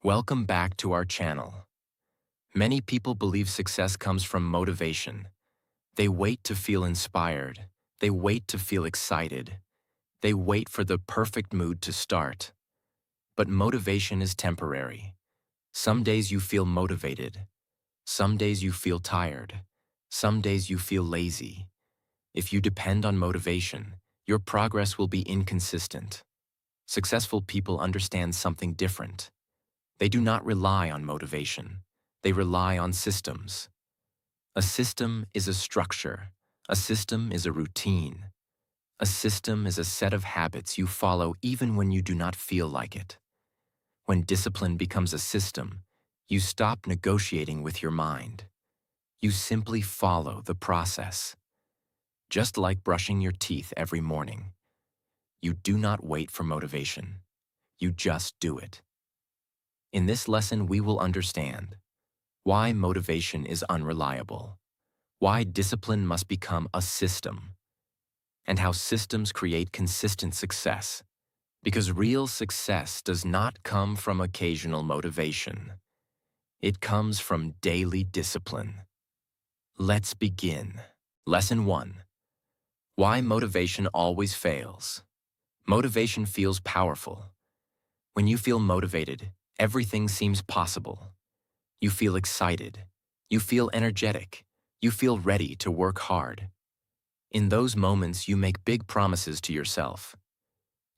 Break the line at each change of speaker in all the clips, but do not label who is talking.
Welcome back to our channel. Many people believe success comes from motivation. They wait to feel inspired. They wait to feel excited. They wait for the perfect mood to start. But motivation is temporary. Some days you feel motivated. Some days you feel tired. Some days you feel lazy. If you depend on motivation, your progress will be inconsistent. Successful people understand something different. They do not rely on motivation. They rely on systems. A system is a structure. A system is a routine. A system is a set of habits you follow even when you do not feel like it. When discipline becomes a system, you stop negotiating with your mind. You simply follow the process. Just like brushing your teeth every morning. You do not wait for motivation. You just do it. In this lesson, we will understand why motivation is unreliable, why discipline must become a system, and how systems create consistent success. Because real success does not come from occasional motivation. It comes from daily discipline. Let's begin. Lesson 1. Why motivation always fails. Motivation feels powerful. When you feel motivated, everything seems possible. You feel excited. You feel energetic. You feel ready to work hard. In those moments, you make big promises to yourself.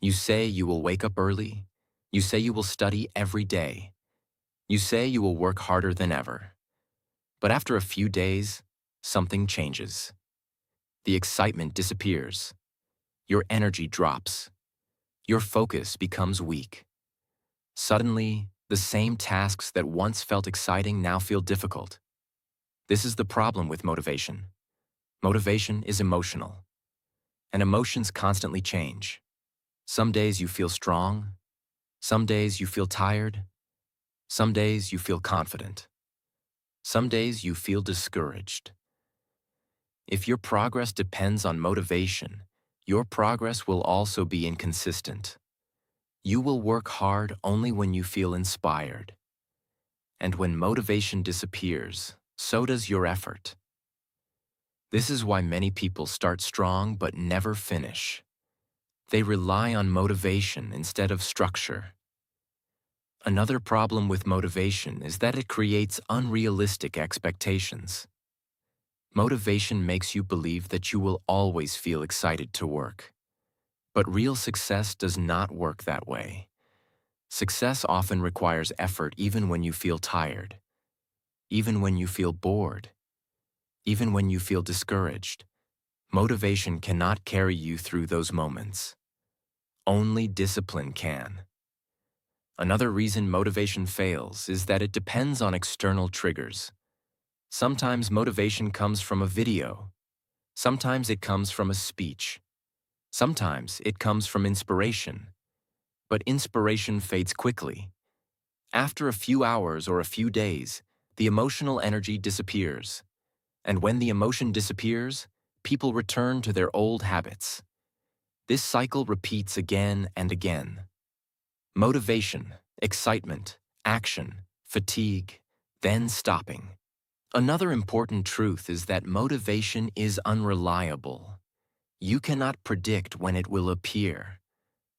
You say you will wake up early. You say you will study every day. You say you will work harder than ever. But after a few days, something changes. The excitement disappears. Your energy drops. Your focus becomes weak. Suddenly, the same tasks that once felt exciting now feel difficult. This is the problem with motivation. Motivation is emotional, and emotions constantly change. Some days you feel strong. Some days you feel tired. Some days you feel confident. Some days you feel discouraged. If your progress depends on motivation, your progress will also be inconsistent. You will work hard only when you feel inspired. And when motivation disappears, so does your effort. This is why many people start strong but never finish. They rely on motivation instead of structure. Another problem with motivation is that it creates unrealistic expectations. Motivation makes you believe that you will always feel excited to work. But real success does not work that way. Success often requires effort even when you feel tired, even when you feel bored, even when you feel discouraged. Motivation cannot carry you through those moments. Only discipline can. Another reason motivation fails is that it depends on external triggers. Sometimes motivation comes from a video. Sometimes it comes from a speech. Sometimes it comes from inspiration. But inspiration fades quickly. After a few hours or a few days, the emotional energy disappears. And when the emotion disappears, people return to their old habits. This cycle repeats again and again. Motivation, excitement, action, fatigue, then stopping. Another important truth is that motivation is unreliable. You cannot predict when it will appear.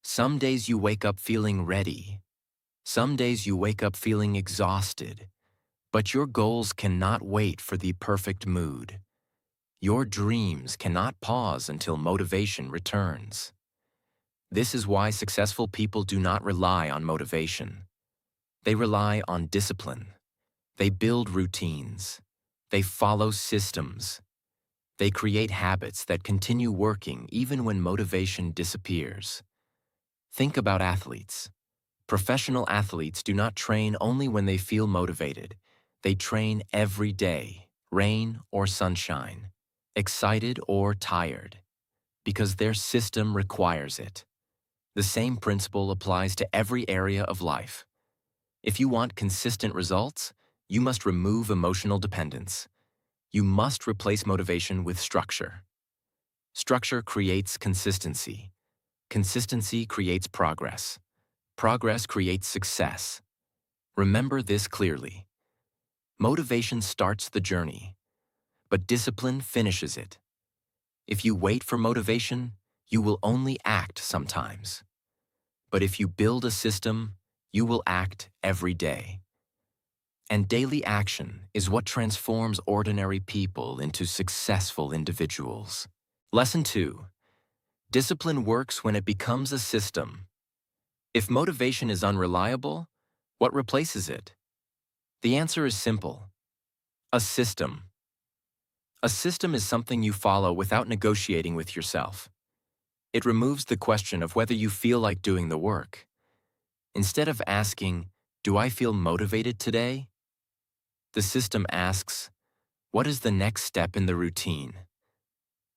Some days you wake up feeling ready. Some days you wake up feeling exhausted. But your goals cannot wait for the perfect mood. Your dreams cannot pause until motivation returns. This is why successful people do not rely on motivation. They rely on discipline. They build routines. They follow systems. They create habits that continue working even when motivation disappears. Think about athletes. Professional athletes do not train only when they feel motivated. They train every day, rain or sunshine, excited or tired, because their system requires it. The same principle applies to every area of life. If you want consistent results, you must remove emotional dependence. You must replace motivation with structure. Structure creates consistency. Consistency creates progress. Progress creates success. Remember this clearly. Motivation starts the journey, but discipline finishes it. If you wait for motivation, you will only act sometimes. But if you build a system, you will act every day. And daily action is what transforms ordinary people into successful individuals. Lesson 2. Discipline works when it becomes a system. If motivation is unreliable, what replaces it? The answer is simple. A system. A system is something you follow without negotiating with yourself. It removes the question of whether you feel like doing the work. Instead of asking, "Do I feel motivated today?" the system asks, "What is the next step in the routine?"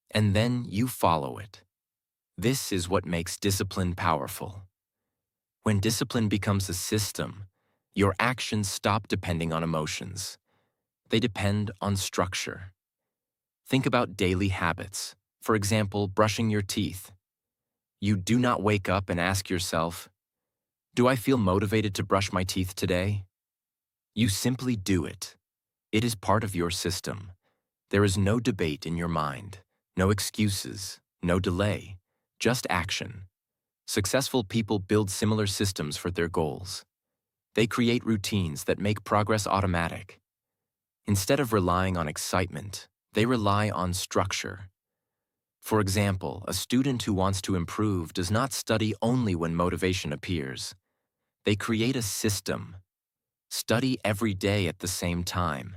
And then you follow it. This is what makes discipline powerful. When discipline becomes a system, your actions stop depending on emotions. They depend on structure. Think about daily habits. For example, brushing your teeth. You do not wake up and ask yourself, "Do I feel motivated to brush my teeth today?" You simply do it. It is part of your system. There is no debate in your mind, no excuses, no delay, just action. Successful people build similar systems for their goals. They create routines that make progress automatic. Instead of relying on excitement, they rely on structure. For example, a student who wants to improve does not study only when motivation appears. They create a system. Study every day at the same time.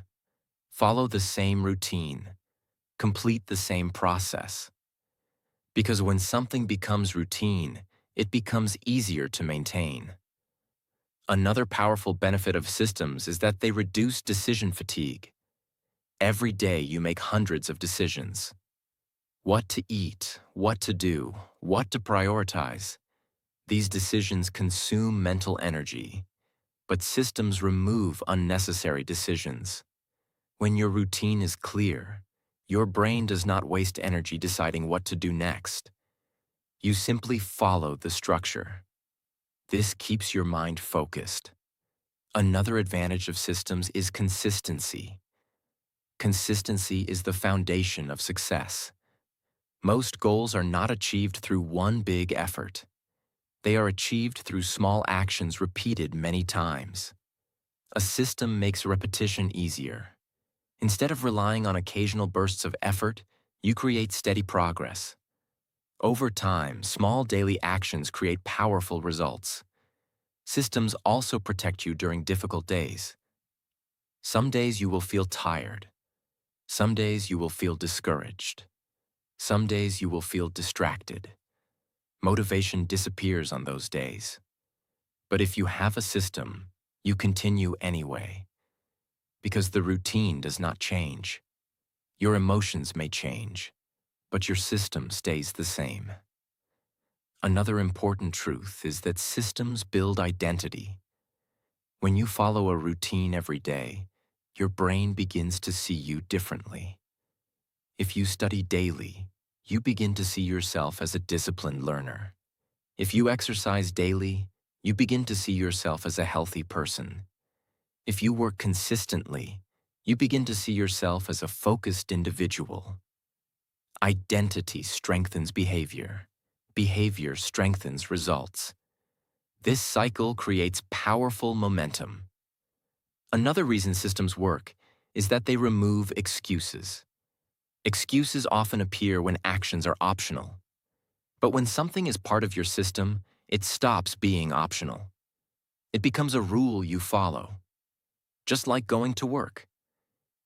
Follow the same routine. Complete the same process. Because when something becomes routine, it becomes easier to maintain. Another powerful benefit of systems is that they reduce decision fatigue. Every day you make hundreds of decisions. What to eat, what to do, what to prioritize. These decisions consume mental energy, but systems remove unnecessary decisions. When your routine is clear, your brain does not waste energy deciding what to do next. You simply follow the structure. This keeps your mind focused. Another advantage of systems is consistency. Consistency is the foundation of success. Most goals are not achieved through one big effort. They are achieved through small actions repeated many times. A system makes repetition easier. Instead of relying on occasional bursts of effort, you create steady progress. Over time, small daily actions create powerful results. Systems also protect you during difficult days. Some days you will feel tired. Some days you will feel discouraged. Some days you will feel distracted. Motivation disappears on those days. But if you have a system, you continue anyway. Because the routine does not change. Your emotions may change, but your system stays the same. Another important truth is that systems build identity. When you follow a routine every day, your brain begins to see you differently. If you study daily, you begin to see yourself as a disciplined learner. If you exercise daily, you begin to see yourself as a healthy person. If you work consistently, you begin to see yourself as a focused individual. Identity strengthens behavior. Behavior strengthens results. This cycle creates powerful momentum. Another reason systems work is that they remove excuses. Excuses often appear when actions are optional. But when something is part of your system, it stops being optional. It becomes a rule you follow. Just like going to work.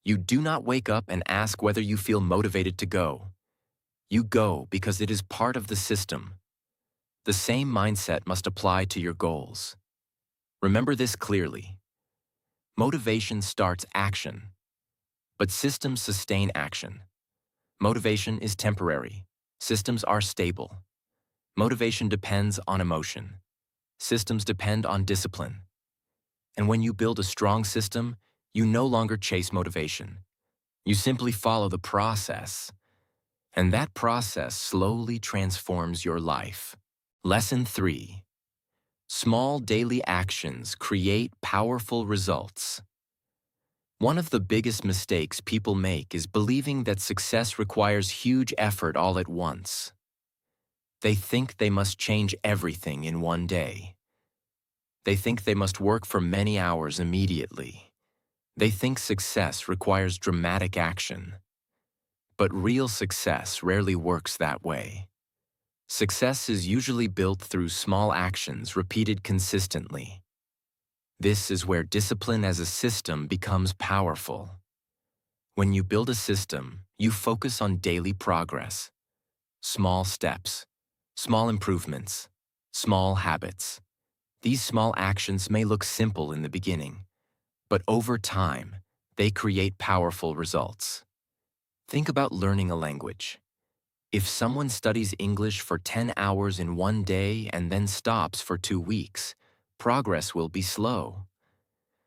You do not wake up and ask whether you feel motivated to go. You go because it is part of the system. The same mindset must apply to your goals. Remember this clearly. Motivation starts action, but systems sustain action. Motivation is temporary. Systems are stable. Motivation depends on emotion. Systems depend on discipline. And when you build a strong system, you no longer chase motivation. You simply follow the process. And that process slowly transforms your life. Lesson 3. Small daily actions create powerful results. One of the biggest mistakes people make is believing that success requires huge effort all at once. They think they must change everything in one day. They think they must work for many hours immediately. They think success requires dramatic action. But real success rarely works that way. Success is usually built through small actions repeated consistently. This is where discipline as a system becomes powerful. When you build a system, you focus on daily progress, small steps, small improvements, small habits. These small actions may look simple in the beginning, but over time, they create powerful results. Think about learning a language. If someone studies English for 10 hours in one day and then stops for 2 weeks, progress will be slow.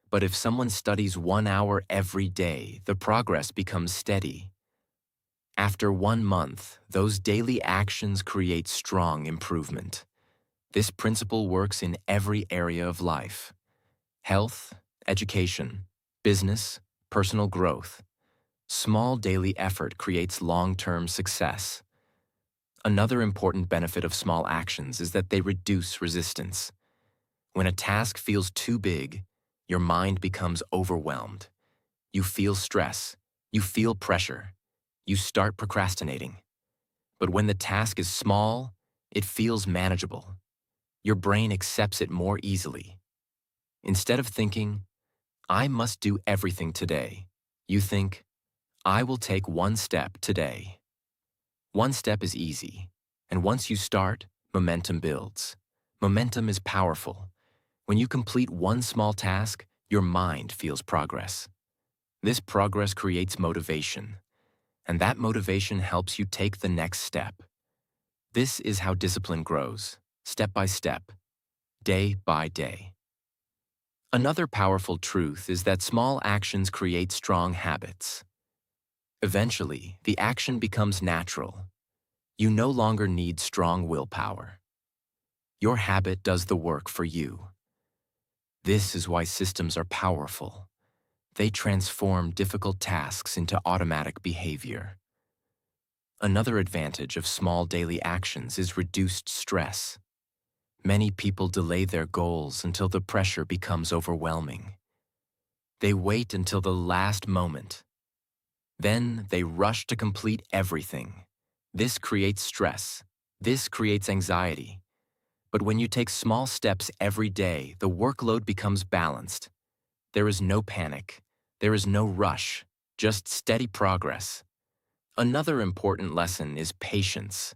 But if someone studies 1 hour every day, the progress becomes steady. After 1 month, those daily actions create strong improvement. This principle works in every area of life: health, education, business, personal growth. Small daily effort creates long-term success. Another important benefit of small actions is that they reduce resistance. When a task feels too big, your mind becomes overwhelmed. You feel stress. You feel pressure. You start procrastinating. But when the task is small, it feels manageable. Your brain accepts it more easily. Instead of thinking, "I must do everything today," you think, "I will take one step today." One step is easy, and once you start, momentum builds. Momentum is powerful. When you complete one small task, your mind feels progress. This progress creates motivation, and that motivation helps you take the next step. This is how discipline grows, step by step, day by day. Another powerful truth is that small actions create strong habits. Eventually, the action becomes natural. You no longer need strong willpower. Your habit does the work for you. This is why systems are powerful. They transform difficult tasks into automatic behavior. Another advantage of small daily actions is reduced stress. Many people delay their goals until the pressure becomes overwhelming. They wait until the last moment. Then they rush to complete everything. This creates stress. This creates anxiety. But when you take small steps every day, the workload becomes balanced. There is no panic. There is no rush, just steady progress. Another important lesson is patience.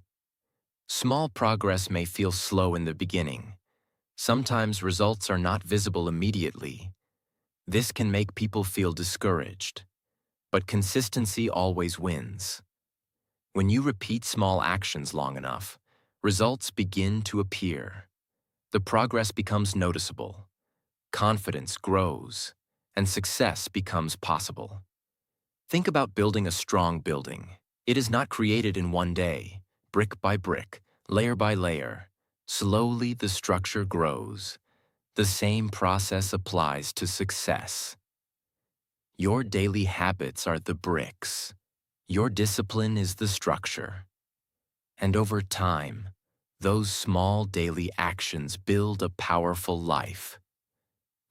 Small progress may feel slow in the beginning. Sometimes results are not visible immediately. This can make people feel discouraged. But consistency always wins. When you repeat small actions long enough, results begin to appear. The progress becomes noticeable. Confidence grows, and success becomes possible. Think about building a strong building. It is not created in one day, brick by brick, layer by layer. Slowly the structure grows. The same process applies to success. Your daily habits are the bricks. Your discipline is the structure. And over time, those small daily actions build a powerful life.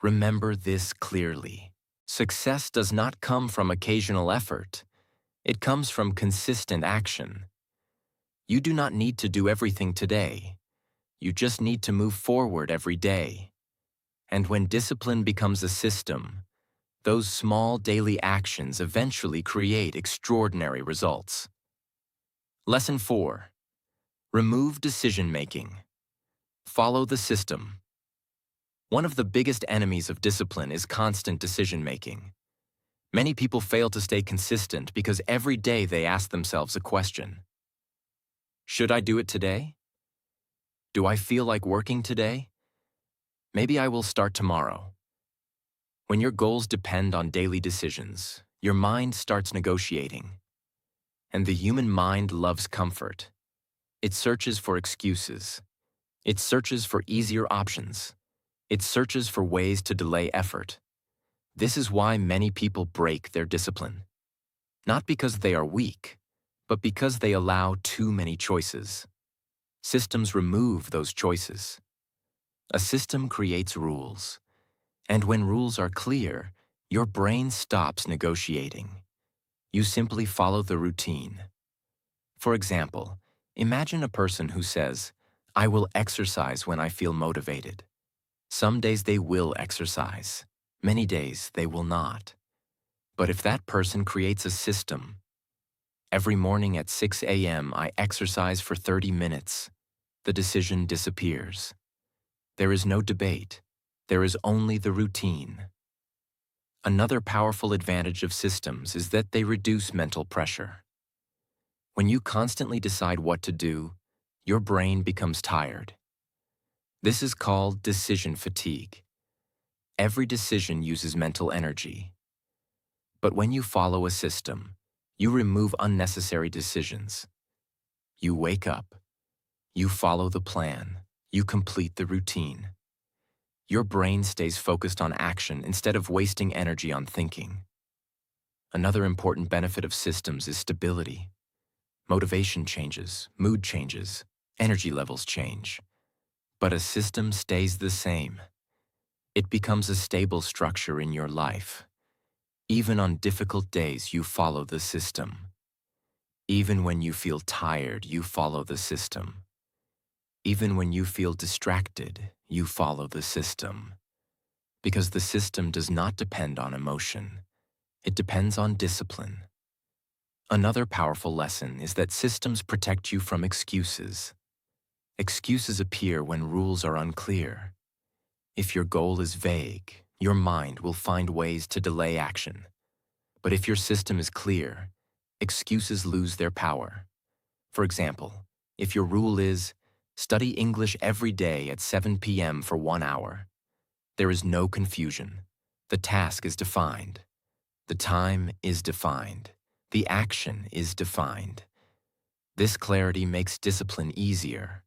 Remember this clearly. Success does not come from occasional effort. It comes from consistent action. You do not need to do everything today. You just need to move forward every day. And when discipline becomes a system, those small daily actions eventually create extraordinary results. Lesson 4. Remove decision-making. Follow the system. One of the biggest enemies of discipline is constant decision-making. Many people fail to stay consistent because every day they ask themselves a question. Should I do it today? Do I feel like working today? Maybe I will start tomorrow. When your goals depend on daily decisions, your mind starts negotiating. And the human mind loves comfort. It searches for excuses. It searches for easier options. It searches for ways to delay effort. This is why many people break their discipline. Not because they are weak, but because they allow too many choices. Systems remove those choices. A system creates rules. And when rules are clear, your brain stops negotiating. You simply follow the routine. For example, imagine a person who says, "I will exercise when I feel motivated." Some days they will exercise. Many days they will not. But if that person creates a system, every morning at 6 a.m. I exercise for 30 minutes, the decision disappears. There is no debate. There is only the routine. Another powerful advantage of systems is that they reduce mental pressure. When you constantly decide what to do, your brain becomes tired. This is called decision fatigue. Every decision uses mental energy. But when you follow a system, you remove unnecessary decisions. You wake up. You follow the plan. You complete the routine. Your brain stays focused on action instead of wasting energy on thinking. Another important benefit of systems is stability. Motivation changes, mood changes, energy levels change. But a system stays the same. It becomes a stable structure in your life. Even on difficult days, you follow the system. Even when you feel tired, you follow the system. Even when you feel distracted, you follow the system. Because the system does not depend on emotion. It depends on discipline. Another powerful lesson is that systems protect you from excuses. Excuses appear when rules are unclear. If your goal is vague, your mind will find ways to delay action. But if your system is clear, excuses lose their power. For example, if your rule is, study English every day at 7 p.m. for 1 hour, there is no confusion. The task is defined. The time is defined. The action is defined. This clarity makes discipline easier.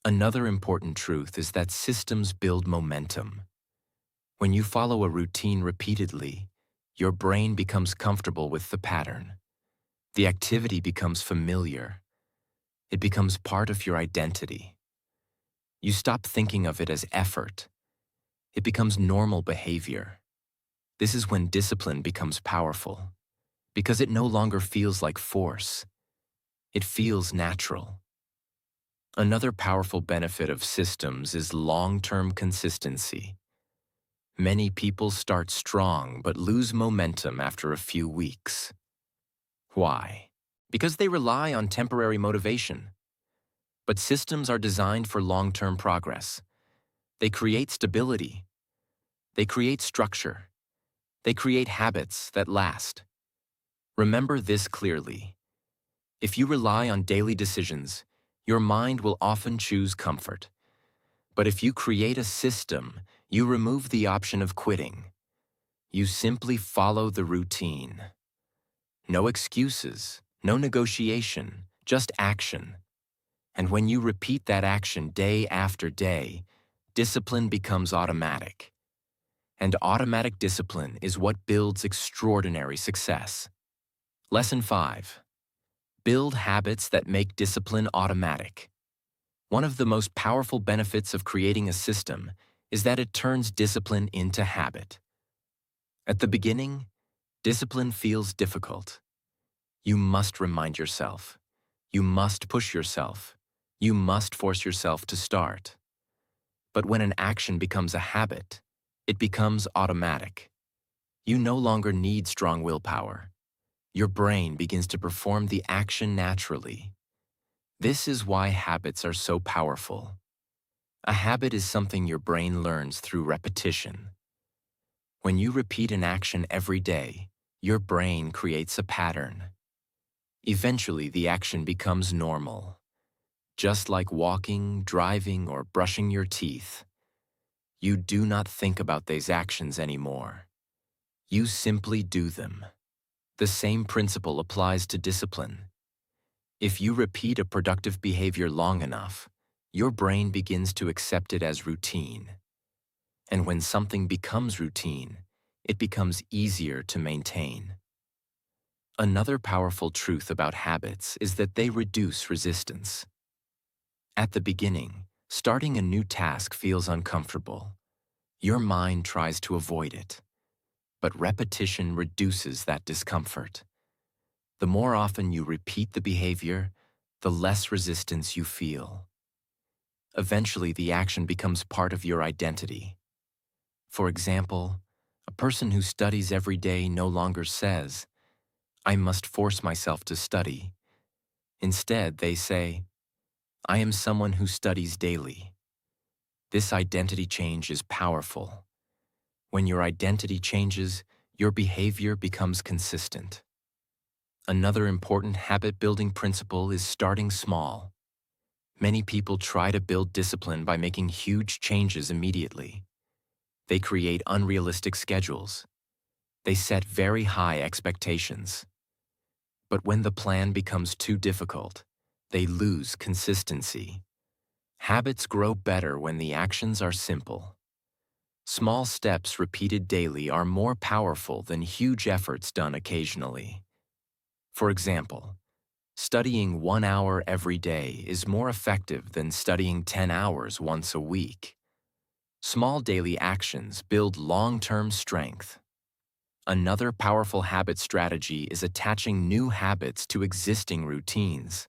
Another important truth is that systems build momentum. When you follow a routine repeatedly, your brain becomes comfortable with the pattern. The activity becomes familiar. It becomes part of your identity. You stop thinking of it as effort. It becomes normal behavior. This is when discipline becomes powerful, because it no longer feels like force. It feels natural. Another powerful benefit of systems is long-term consistency. Many people start strong but lose momentum after a few weeks. Why? Because they rely on temporary motivation. But systems are designed for long-term progress. They create stability. They create structure. They create habits that last. Remember this clearly. If you rely on daily decisions, your mind will often choose comfort. But if you create a system, you remove the option of quitting. You simply follow the routine. No excuses, no negotiation, just action. And when you repeat that action day after day, discipline becomes automatic. And automatic discipline is what builds extraordinary success. Lesson 5. Build habits that make discipline automatic. One of the most powerful benefits of creating a system is that it turns discipline into habit. At the beginning, discipline feels difficult. You must remind yourself. You must push yourself. You must force yourself to start. But when an action becomes a habit, it becomes automatic. You no longer need strong willpower. Your brain begins to perform the action naturally. This is why habits are so powerful. A habit is something your brain learns through repetition. When you repeat an action every day, your brain creates a pattern. Eventually, the action becomes normal. Just like walking, driving, or brushing your teeth, you do not think about these actions anymore. You simply do them. The same principle applies to discipline. If you repeat a productive behavior long enough, your brain begins to accept it as routine. And when something becomes routine, it becomes easier to maintain. Another powerful truth about habits is that they reduce resistance. At the beginning, starting a new task feels uncomfortable. Your mind tries to avoid it. But repetition reduces that discomfort. The more often you repeat the behavior, the less resistance you feel. Eventually, the action becomes part of your identity. For example, a person who studies every day no longer says, "I must force myself to study." Instead, they say, "I am someone who studies daily." This identity change is powerful. When your identity changes, your behavior becomes consistent. Another important habit-building principle is starting small. Many people try to build discipline by making huge changes immediately. They create unrealistic schedules. They set very high expectations. But when the plan becomes too difficult, they lose consistency. Habits grow better when the actions are simple. Small steps repeated daily are more powerful than huge efforts done occasionally. For example, studying 1 hour every day is more effective than studying 10 hours once a week. Small daily actions build long-term strength. Another powerful habit strategy is attaching new habits to existing routines.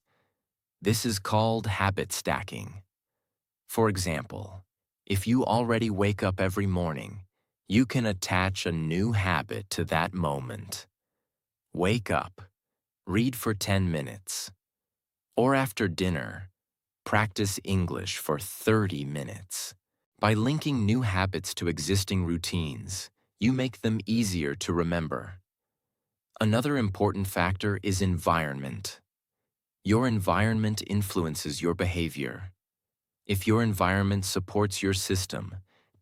This is called habit stacking. For example, if you already wake up every morning, you can attach a new habit to that moment. Wake up, read for 10 minutes. Or after dinner, practice English for 30 minutes. By linking new habits to existing routines, you make them easier to remember. Another important factor is environment. Your environment influences your behavior. If your environment supports your system,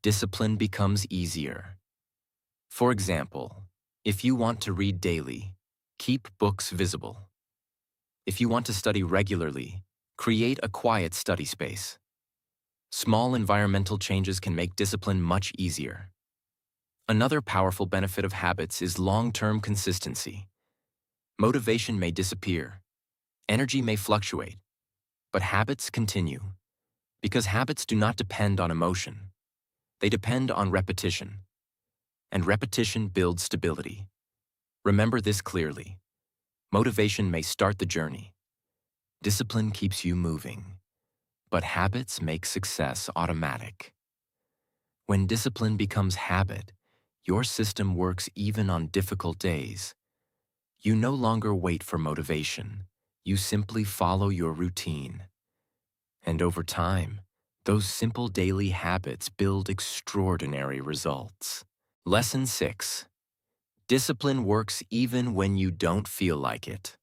discipline becomes easier. For example, if you want to read daily, keep books visible. If you want to study regularly, create a quiet study space. Small environmental changes can make discipline much easier. Another powerful benefit of habits is long-term consistency. Motivation may disappear, energy may fluctuate, but habits continue. Because habits do not depend on emotion. They depend on repetition. And repetition builds stability. Remember this clearly. Motivation may start the journey. Discipline keeps you moving. But habits make success automatic. When discipline becomes habit, your system works even on difficult days. You no longer wait for motivation. You simply follow your routine. And over time, those simple daily habits build extraordinary results. Lesson 6. Discipline works even when you don't feel like it.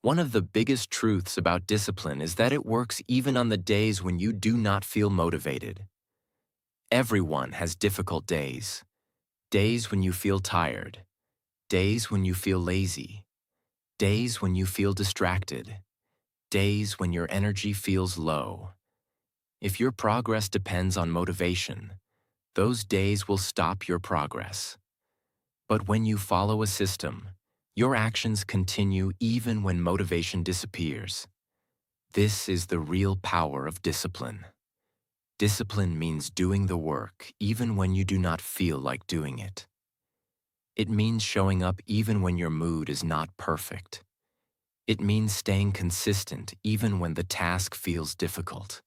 One of the biggest truths about discipline is that it works even on the days when you do not feel motivated. Everyone has difficult days. Days when you feel tired. Days when you feel lazy. Days when you feel distracted. Days when your energy feels low. If your progress depends on motivation, those days will stop your progress. But when you follow a system, your actions continue even when motivation disappears. This is the real power of discipline. Discipline means doing the work even when you do not feel like doing it. It means showing up even when your mood is not perfect. It means staying consistent even when the task feels difficult.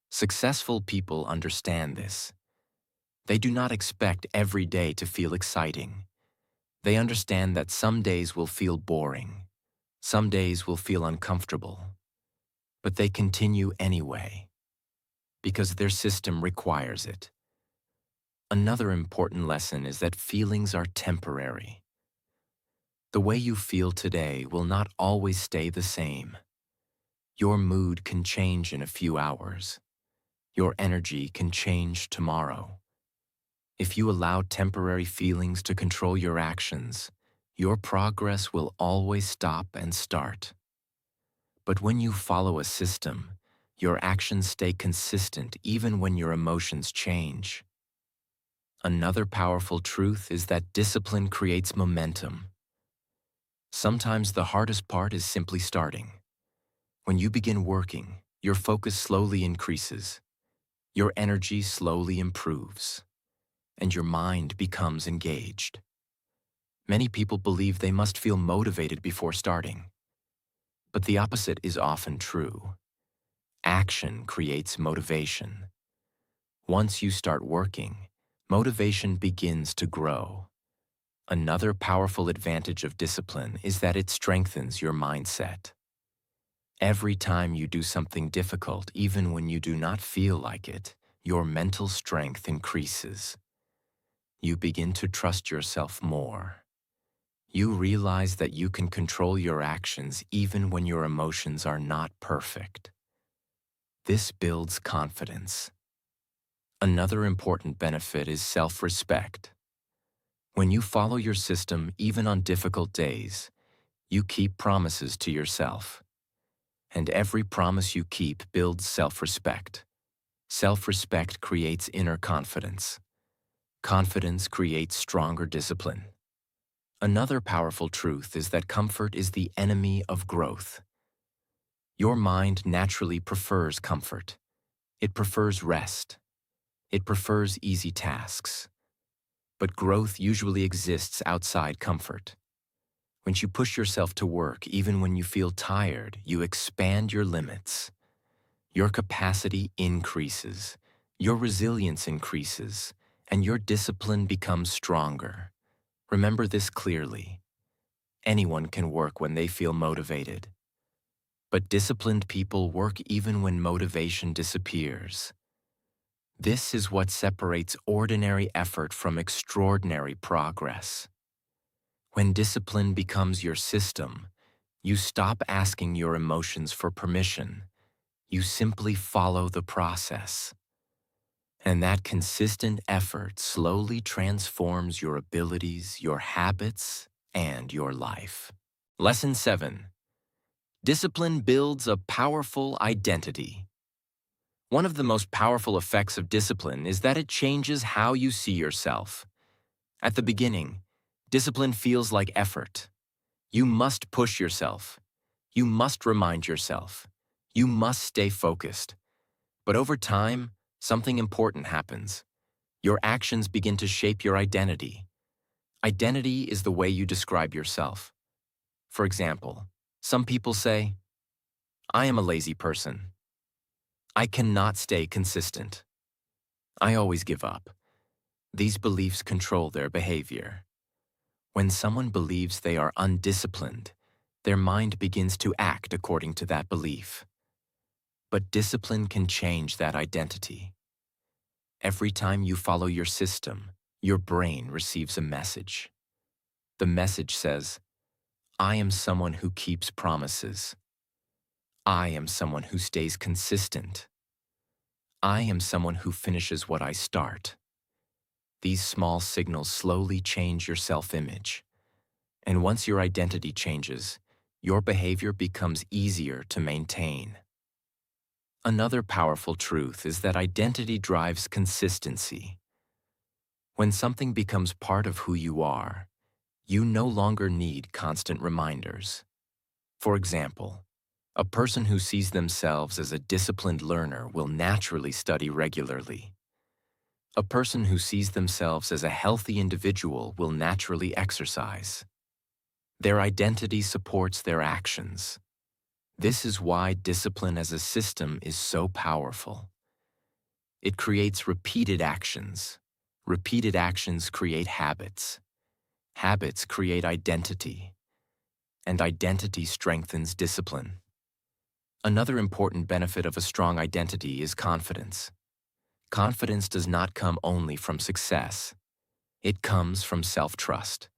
Successful people understand this. They do not expect every day to feel exciting. They understand that some days will feel boring. Some days will feel uncomfortable. But they continue anyway, because their system requires it. Another important lesson is that feelings are temporary. The way you feel today will not always stay the same. Your mood can change in a few hours. Your energy can change tomorrow. If you allow temporary feelings to control your actions, your progress will always stop and start. But when you follow a system, Your actions stay consistent even when your emotions change. Another powerful truth is that discipline creates momentum. Sometimes the hardest part is simply starting. When you begin working, your focus slowly increases, your energy slowly improves, and your mind becomes engaged. Many people believe they must feel motivated before starting, but the opposite is often true. Action creates motivation. Once you start working, motivation begins to grow. Another powerful advantage of discipline is that it strengthens your mindset. Every time you do something difficult, even when you do not feel like it, your mental strength increases. You begin to trust yourself more. You realize that you can control your actions even when your emotions are not perfect. This builds confidence. Another important benefit is self-respect. When you follow your system, even on difficult days, you keep promises to yourself. And every promise you keep builds self-respect. Self-respect creates inner confidence. Confidence creates stronger discipline. Another powerful truth is that comfort is the enemy of growth. Your mind naturally prefers comfort. It prefers rest. It prefers easy tasks. But growth usually exists outside comfort. When you push yourself to work, even when you feel tired, you expand your limits. Your capacity increases, your resilience increases, and your discipline becomes stronger. Remember this clearly. Anyone can work when they feel motivated. But disciplined people work even when motivation disappears. This is what separates ordinary effort from extraordinary progress. When discipline becomes your system, you stop asking your emotions for permission. You simply follow the process. And that consistent effort slowly transforms your abilities, your habits, and your life. Lesson 7. Discipline builds a powerful identity. One of the most powerful effects of discipline is that it changes how you see yourself. At the beginning, discipline feels like effort. You must push yourself. You must remind yourself. You must stay focused. But over time, something important happens. Your actions begin to shape your identity. Identity is the way you describe yourself. For example, some people say, "I am a lazy person. I cannot stay consistent. I always give up." These beliefs control their behavior. When someone believes they are undisciplined, their mind begins to act according to that belief. But discipline can change that identity. Every time you follow your system, your brain receives a message. The message says, "I am someone who keeps promises. I am someone who stays consistent. I am someone who finishes what I start." These small signals slowly change your self-image. And once your identity changes, your behavior becomes easier to maintain. Another powerful truth is that identity drives consistency. When something becomes part of who you are, you no longer need constant reminders. For example, a person who sees themselves as a disciplined learner will naturally study regularly. A person who sees themselves as a healthy individual will naturally exercise. Their identity supports their actions. This is why discipline as a system is so powerful. It creates repeated actions. Repeated actions create habits. Habits create identity. And identity strengthens discipline. Another important benefit of a strong identity is confidence. Confidence does not come only from success. It comes from self-trust.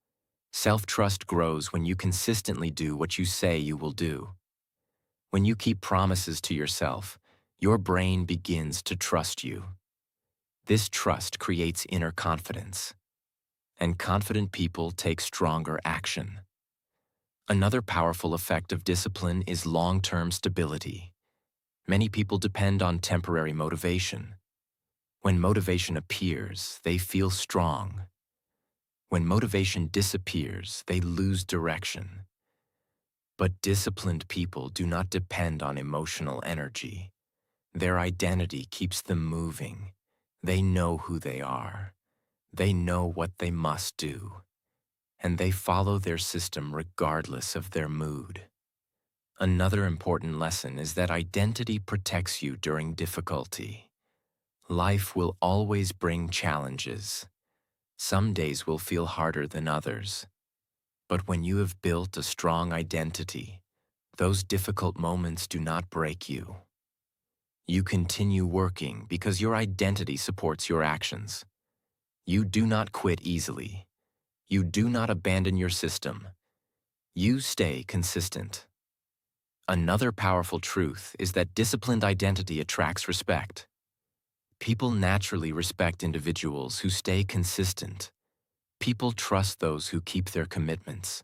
Self-trust grows when you consistently do what you say you will do. When you keep promises to yourself, your brain begins to trust you. This trust creates inner confidence. And confident people take stronger action. Another powerful effect of discipline is long-term stability. Many people depend on temporary motivation. When motivation appears, they feel strong. When motivation disappears, they lose direction. But disciplined people do not depend on emotional energy. Their identity keeps them moving. They know who they are. They know what they must do. And they follow their system regardless of their mood. Another important lesson is that identity protects you during difficulty. Life will always bring challenges. Some days will feel harder than others. But when you have built a strong identity, those difficult moments do not break you. You continue working because your identity supports your actions. You do not quit easily. You do not abandon your system. You stay consistent. Another powerful truth is that disciplined identity attracts respect. People naturally respect individuals who stay consistent. People trust those who keep their commitments.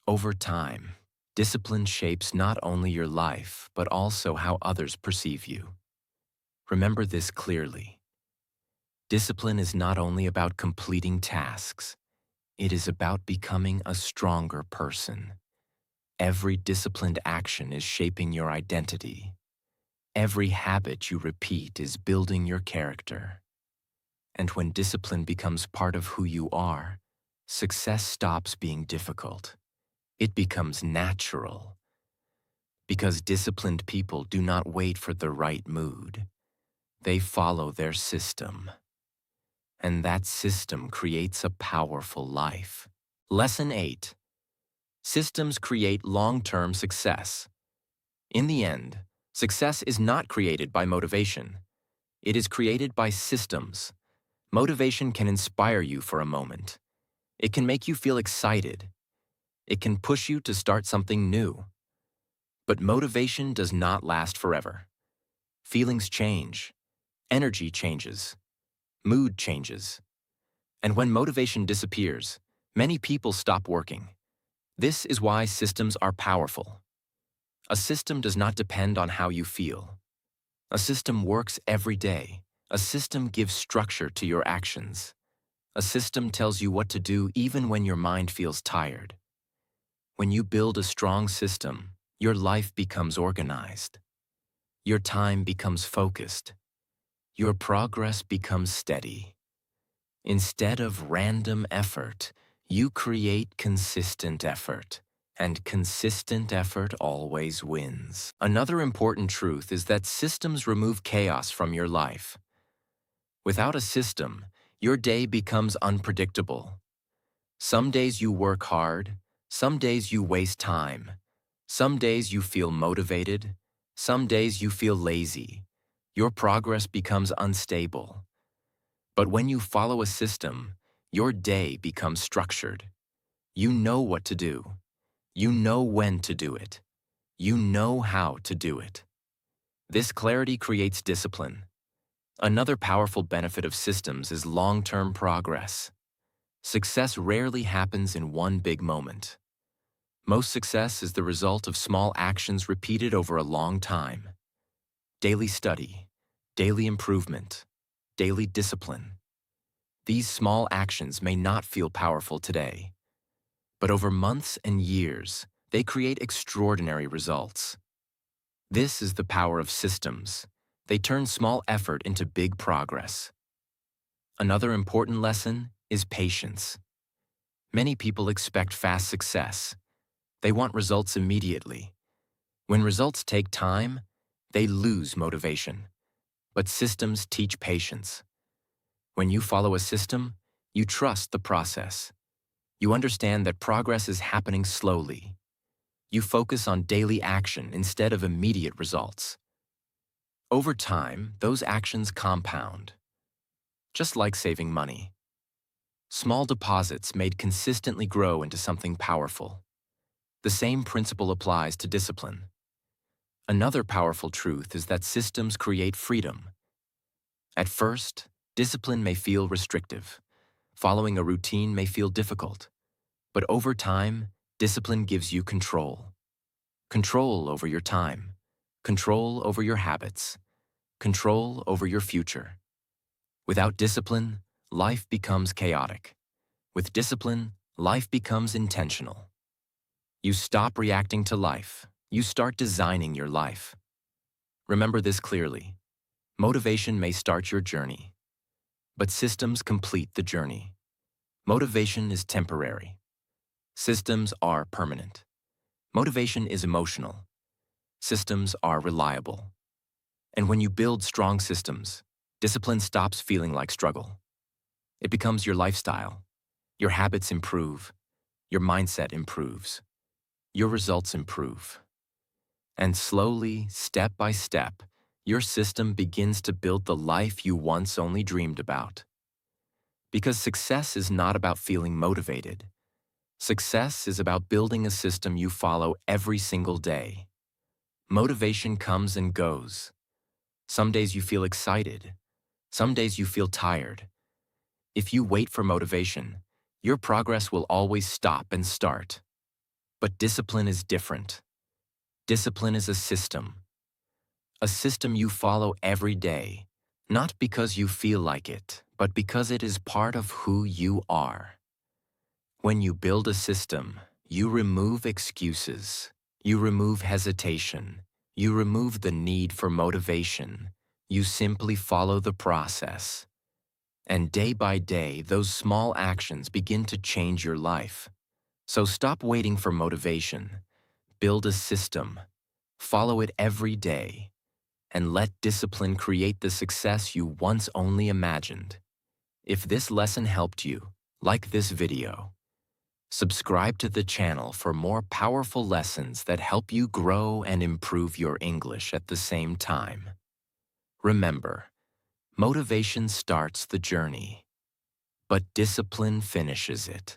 Over time, discipline shapes not only your life, but also how others perceive you. Remember this clearly. Discipline is not only about completing tasks, it is about becoming a stronger person. Every disciplined action is shaping your identity. Every habit you repeat is building your character. And when discipline becomes part of who you are, success stops being difficult. It becomes natural. Because disciplined people do not wait for the right mood. They follow their system. And that system creates a powerful life. Lesson 8. Systems create long-term success. In the end, success is not created by motivation. It is created by systems. Motivation can inspire you for a moment. It can make you feel excited. It can push you to start something new. But motivation does not last forever. Feelings change. Energy changes. Mood changes. And when motivation disappears, many people stop working. This is why systems are powerful. A system does not depend on how you feel. A system works every day. A system gives structure to your actions. A system tells you what to do even when your mind feels tired. When you build a strong system, your life becomes organized. Your time becomes focused. Your progress becomes steady. Instead of random effort, you create consistent effort. And consistent effort always wins. Another important truth is that systems remove chaos from your life. Without a system, your day becomes unpredictable. Some days you work hard, some days you waste time, some days you feel motivated, some days you feel lazy. Your progress becomes unstable. But when you follow a system, your day becomes structured. You know what to do. You know when to do it. You know how to do it. This clarity creates discipline. Another powerful benefit of systems is long-term progress. Success rarely happens in one big moment. Most success is the result of small actions repeated over a long time. Daily study, daily improvement, daily discipline. These small actions may not feel powerful today, but over months and years, they create extraordinary results. This is the power of systems. They turn small effort into big progress. Another important lesson is patience. Many people expect fast success. They want results immediately. When results take time, they lose motivation. But systems teach patience. When you follow a system, you trust the process. You understand that progress is happening slowly. You focus on daily action instead of immediate results. Over time, those actions compound. Just like saving money. Small deposits made consistently grow into something powerful. The same principle applies to discipline. Another powerful truth is that systems create freedom. At first, discipline may feel restrictive. Following a routine may feel difficult. But over time, discipline gives you control. Control over your time. control over your habits, control over your future. Without discipline, life becomes chaotic. With discipline, life becomes intentional. You stop reacting to life. You start designing your life. Remember this clearly. Motivation may start your journey, but systems complete the journey. Motivation is temporary. Systems are permanent. Motivation is emotional. Systems are reliable. And when you build strong systems, discipline stops feeling like struggle. It becomes your lifestyle. Your habits improve. Your mindset improves. Your results improve. And slowly, step by step, your system begins to build the life you once only dreamed about. Because success is not about feeling motivated. Success is about building a system you follow every single day. Motivation comes and goes. Some days you feel excited. Some days you feel tired. If you wait for motivation, your progress will always stop and start. But discipline is different. Discipline is a system. A system you follow every day, not because you feel like it, but because it is part of who you are. When you build a system, you remove excuses. You remove hesitation. You remove the need for motivation. You simply follow the process. And day by day, those small actions begin to change your life. So stop waiting for motivation. Build a system. Follow it every day. And let discipline create the success you once only imagined. If this lesson helped you, like this video. Subscribe to the channel for more powerful lessons that help you grow and improve your English at the same time. Remember, motivation starts the journey, but discipline finishes it.